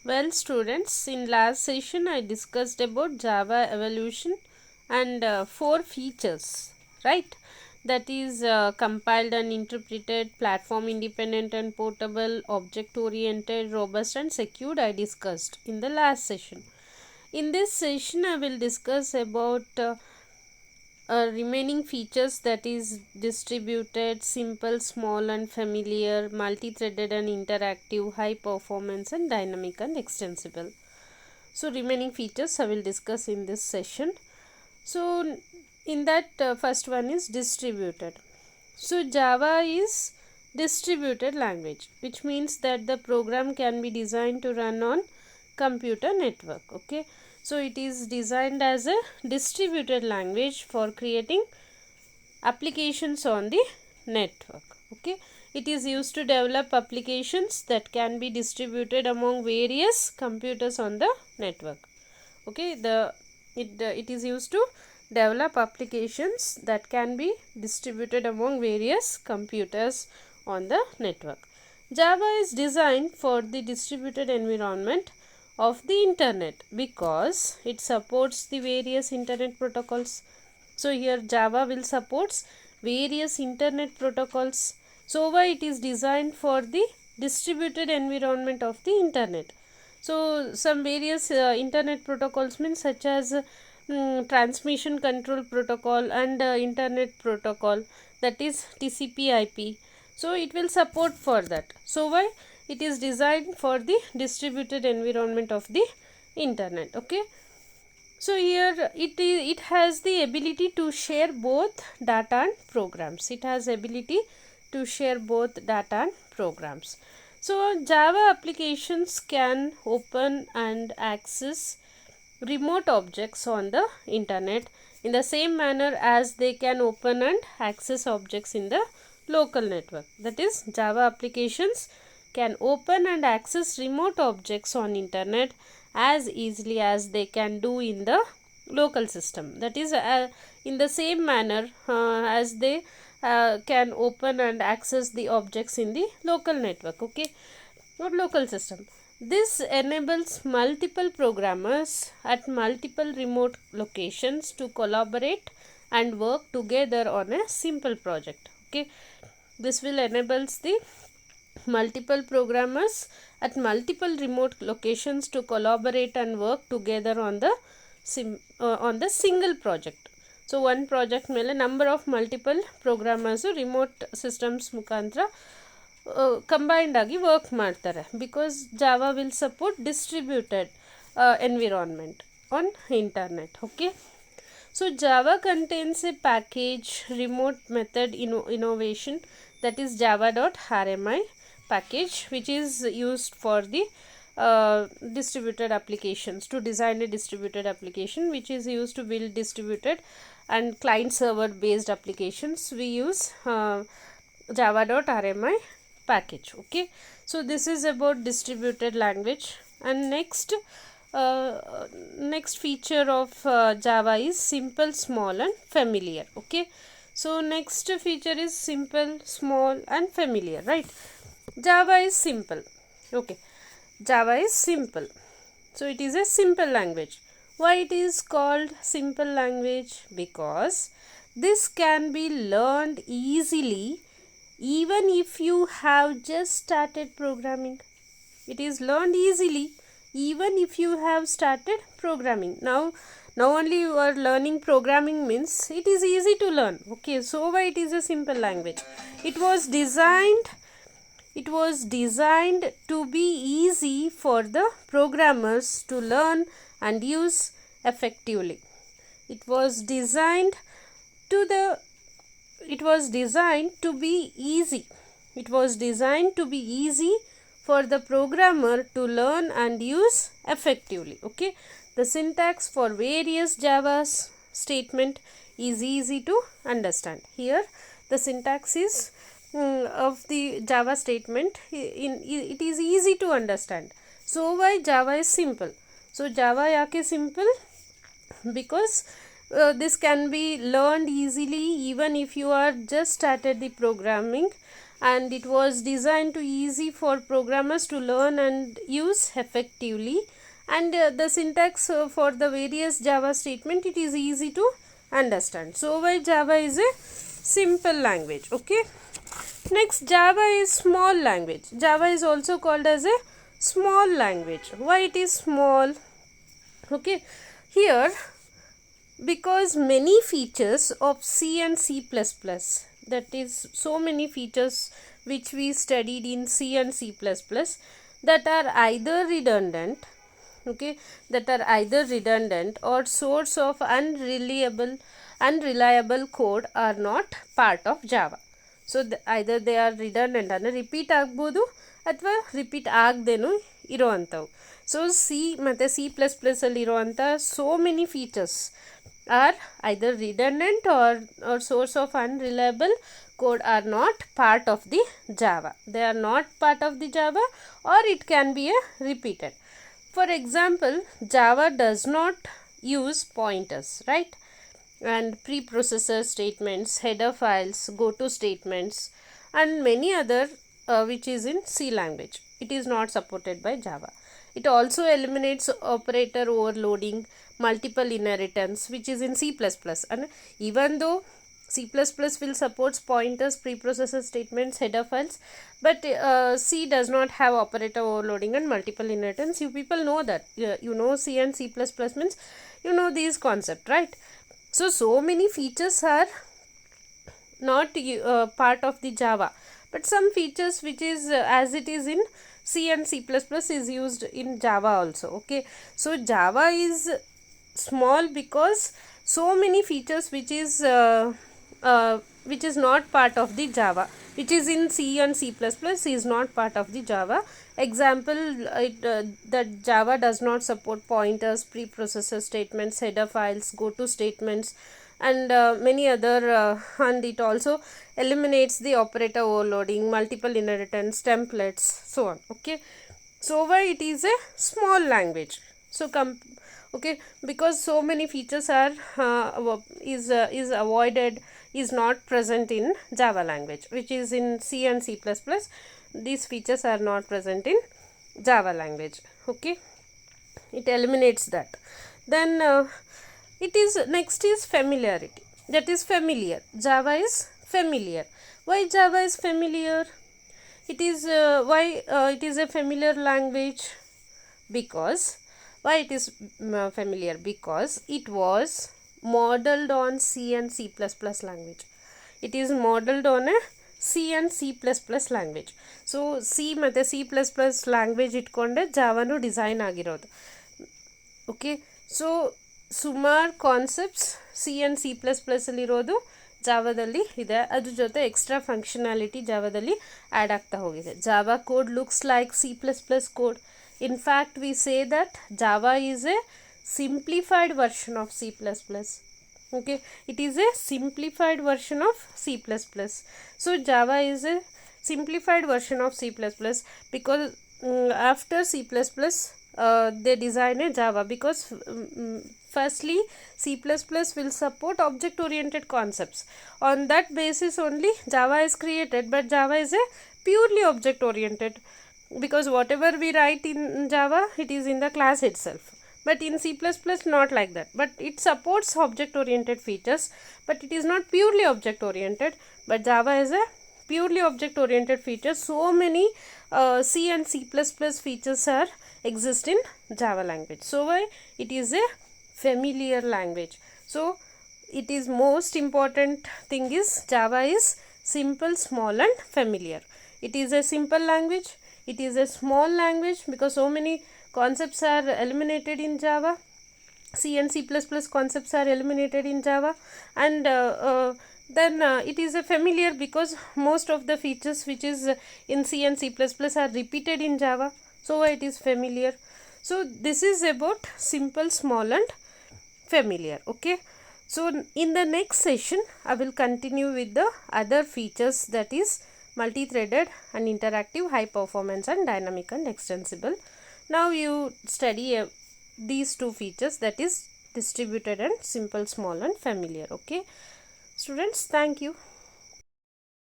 Well, students, in last session I discussed about Java evolution and four features, right? That is compiled and interpreted, platform independent and portable, object oriented, robust and secured. I discussed in the last session. In this session, I will discuss about remaining features, that is distributed, simple, small and familiar, multi-threaded and interactive, high performance and dynamic and extensible. So remaining features I will discuss in this session. So in that first one is distributed. So Java is distributed language, which means that the program can be designed to run on computer network. Okay, so it is designed as a distributed language for creating applications on the network. Okay, it is used to develop applications that can be distributed among various computers on the network. Okay, it is used to develop applications that can be distributed among various computers on the network. Java is designed for the distributed environment of the internet because it supports the various internet protocols. So here Java will supports various internet protocols. So why it is designed for the distributed environment of the internet. So some various internet protocols means such as transmission control protocol and internet protocol, that is TCP IP. So it will support for that. So why it is designed for the distributed environment of the internet. Okay, so here it has the ability to share both data and programs. It has ability to share both data and programs. So Java applications can open and access remote objects on the internet in the same manner as they can open and access objects in the local network. That is, Java applications can open and access remote objects on internet as easily as they can do in the local system. That is, in the same manner as they can open and access the objects in the local network. Okay, or local system. This enables multiple programmers at multiple remote locations to collaborate and work together on a simple project. Okay, this will enables the multiple programmers at multiple remote locations to collaborate and work together on the single project. So one project ಮೇಲೆ number of multiple programmers remote systems ಮುಖಾಂತರ combined ಆಗಿ work ಮಾಡ್ತಾರೆ, because Java will support distributed environment on internet. Okay, so Java contains a package remote method innovation, that is java.rmi package, which is used for the distributed applications, to design a distributed application, which is used to build distributed and client server based applications. We use java.rmi package. Okay, so this is about distributed language. And next feature of Java is simple, small and familiar. Okay, so next feature is simple, small and familiar, right? Java is simple. Okay, Java is simple, so it is a simple language. Why it is called simple language? Because this can be learned easily even if you have just started programming. It is learned easily even if you have started programming. Now only you are learning programming means it is easy to learn. Okay, so why it is a simple language? It was designed to be easy for the programmers to learn and use effectively. It was designed to be easy. It was designed to be easy for the programmer to learn and use effectively. Okay, the syntax for various Java statement is easy to understand. Here the syntax is of the Java statement, it is easy to understand. So why Java is simple? So Java yake simple? Because this can be learned easily even if you are just started the programming, and it was designed to easy for programmers to learn and use effectively, and the syntax for the various Java statement, it is easy to understand. So why Java is a simple language. Okay, next, Java is small language. Java is also called as a small language. Why it is small? Okay, here, because many features of C and C++, that is so many features which we studied in C and C++, that are either redundant, okay, that are either redundant or source of unreliable code are not part of Java. So either they are redundant ಅಂದರೆ repeat ಆಗ್ಬೋದು ಅಥವಾ repeat ಆಗದೇನೂ ಇರೋವಂಥವು. So C ಮತ್ತು C++ ಅಲ್ಲಿ ಇರೋವಂಥ so many features are either redundant or source of unreliable code are not part of the Java. They are not part of the Java, or it can be repeated. For example, Java does not use pointers, right? And preprocessor statements, header files, goto statements, and many other which is in C language. It is not supported by Java. It also eliminates operator overloading, multiple inheritance, which is in C++. And even though C++ will support pointers, preprocessor statements, header files, but C does not have operator overloading and multiple inheritance. You people know that. You know C and C++ means you know these concepts, right? So many features are not part of the Java, but some features which is as it is in C and C++ is used in Java also. Okay, so Java is small because so many features which is not part of the Java, which is in C and C++ is not part of the Java. Example, that Java does not support pointers, preprocessor statements, header files, goto statements, and many other, and it also eliminates the operator overloading, multiple inheritance, templates, so on. Okay, so why it is a small language? So okay, because so many features are is avoided, is not present in Java language, which is in C and C++. These features are not present in Java language. Okay, it eliminates that. Then it is next is familiarity. That is familiar. Java is familiar. Why Java is familiar? It is why it is a familiar language? Because why it is familiar? Because it was modeled on C and C++ language. It is modeled on a C and C++ language. So C ಮತ್ತು C++ language ಇಟ್ಕೊಂಡೆ ಜಾವನು design ಆಗಿರೋದು. Okay, so ಸುಮಾರು concepts C and C++ ಅಲ್ಲಿರೋದು ಜಾವದಲ್ಲಿ ಇದೆ. ಅದ್ರ ಜೊತೆ extra functionality ಜಾವದಲ್ಲಿ add ಆಗ್ತಾ ಹೋಗಿದೆ. Java code looks like C++ code. In fact, we say that Java is a simplified version of C++. Okay, it is a simplified version of C++. So Java is a simplified version of C++ because after C++ they design a Java, because firstly C++ will support object oriented concepts. On that basis only Java is created, but Java is a purely object oriented, because whatever we write in Java, it is in the class itself. But in C++ not like that, but it supports object oriented features, but it is not purely object oriented. But Java is a purely object oriented feature. So many C and C++ features are exist in Java language. So why it is a familiar language? So it is most important thing is Java is simple, small and familiar. It is a simple language. It is a small language because so many concepts are eliminated in Java. C and C++ concepts are eliminated in Java, and then it is a familiar because most of the features which is in C and C++ are repeated in Java. So it is familiar. So this is about simple, small and familiar. Okay, so in the next session I will continue with the other features, that is multi-threaded and interactive, high performance and dynamic and extensible. Now you study these two features, that is distributed and simple, small and familiar. Okay students, thank you.